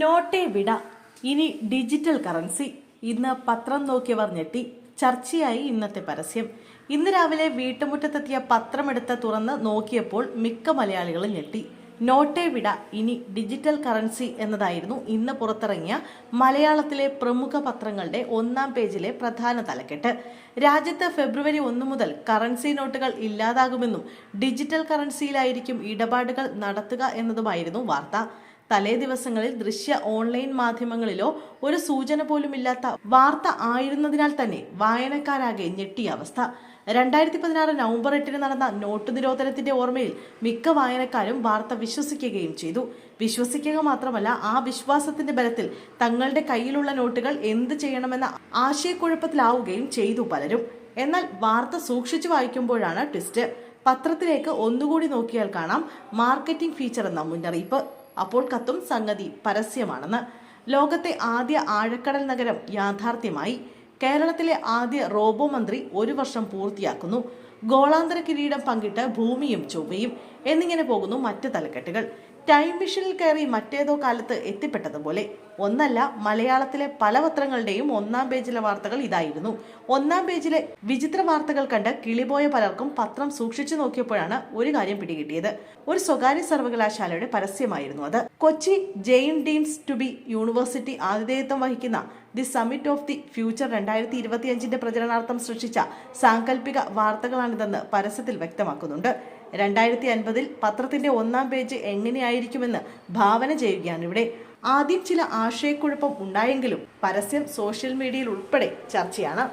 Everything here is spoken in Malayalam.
നോട്ടേ വിട ഇനി ഡിജിറ്റൽ കറൻസി. ഇന്ന് പത്രം നോക്കിയവർ ഞെട്ടി. ചർച്ചയായി ഇന്നത്തെ പരസ്യം. ഇന്ന് രാവിലെ വീട്ടുമുറ്റത്തെത്തിയ പത്രമെടുത്ത് തുറന്ന് നോക്കിയപ്പോൾ മിക്ക മലയാളികളും ഞെട്ടി. നോട്ടേ വിട ഇനി ഡിജിറ്റൽ കറൻസി എന്നതായിരുന്നു ഇന്ന് പുറത്തിറങ്ങിയ മലയാളത്തിലെ പ്രമുഖ പത്രങ്ങളുടെ ഒന്നാം പേജിലെ പ്രധാന തലക്കെട്ട്. രാജ്യത്ത് ഫെബ്രുവരി 1 മുതൽ കറൻസി നോട്ടുകൾ ഇല്ലാതാകുമെന്നും ഡിജിറ്റൽ കറൻസിയിലായിരിക്കും ഇടപാടുകൾ നടത്തുക എന്നതുമായിരുന്നു വാർത്ത. തലേ ദിവസങ്ങളിൽ ദൃശ്യ ഓൺലൈൻ മാധ്യമങ്ങളിലോ ഒരു സൂചന പോലുമില്ലാത്ത വാർത്ത ആയിരുന്നതിനാൽ തന്നെ വായനക്കാരാകെ ഞെട്ടിയ അവസ്ഥ. 2016 നവംബർ 8 നടന്ന നോട്ട് നിരോധനത്തിന്റെ ഓർമ്മയിൽ മിക്ക വായനക്കാരും വാർത്ത വിശ്വസിക്കുകയും ചെയ്തു. വിശ്വസിക്കുക മാത്രമല്ല, ആ വിശ്വാസത്തിന്റെ ബലത്തിൽ തങ്ങളുടെ കയ്യിലുള്ള നോട്ടുകൾ എന്ത് ചെയ്യണമെന്ന ആശയക്കുഴപ്പത്തിലാവുകയും ചെയ്തു പലരും. എന്നാൽ വാർത്ത സൂക്ഷിച്ചു വായിക്കുമ്പോഴാണ് ട്വിസ്റ്റ്. പത്രത്തിലേക്ക് ഒന്നുകൂടി നോക്കിയാൽ കാണാം മാർക്കറ്റിംഗ് ഫീച്ചർ എന്ന മുന്നറിയിപ്പ്. അപ്പോൾ കത്തും സംഗതി പരസ്യമാണെന്ന്. ലോകത്തെ ആദ്യ ആഴക്കടൽ നഗരം യാഥാർത്ഥ്യമായി. കേരളത്തിലെ ആദ്യ റോബോ മന്ത്രി 1 വർഷം പൂർത്തിയാക്കുന്നു. ഗോളാന്തര കിരീടം പങ്കിട്ട് ഭൂമിയും ചൊവ്വയും എന്നിങ്ങനെ പോകുന്നു മറ്റ് തലക്കെട്ടുകൾ. ടൈം മിഷനിൽ കയറി മറ്റേതോ കാലത്ത് എത്തിപ്പെട്ടതുപോലെ. ഒന്നല്ല, മലയാളത്തിലെ പല പത്രങ്ങളുടെയും ഒന്നാം പേജിലെ വാർത്തകൾ ഇതായിരുന്നു. ഒന്നാം പേജിലെ വിചിത്ര വാർത്തകൾ കണ്ട് കിളിപോയ പലർക്കും പത്രം സൂക്ഷിച്ചു നോക്കിയപ്പോഴാണ് ഒരു കാര്യം പിടികിട്ടിയത്. ഒരു സ്വകാര്യ സർവകലാശാലയുടെ പരസ്യമായിരുന്നു അത്. Kochi Jain deemed to be university ആതിഥേയത്വം വഹിക്കുന്ന the summit of the future 2025 പ്രചരണാർത്ഥം സൃഷ്ടിച്ച സാങ്കല്പിക വാർത്തകളാണിതെന്ന് പരസ്യത്തിൽ വ്യക്തമാക്കുന്നുണ്ട്. 2050 പത്രത്തിന്റെ ഒന്നാം പേജ് എങ്ങനെയായിരിക്കുമെന്ന് ഭാവന ചെയ്യുകയാണ് ഇവിടെ. ആദ്യം ചില ആശയക്കുഴപ്പം ഉണ്ടായെങ്കിലും പരസ്യം സോഷ്യൽ മീഡിയയിൽ ഉൾപ്പെടെ ചർച്ചയാണ്.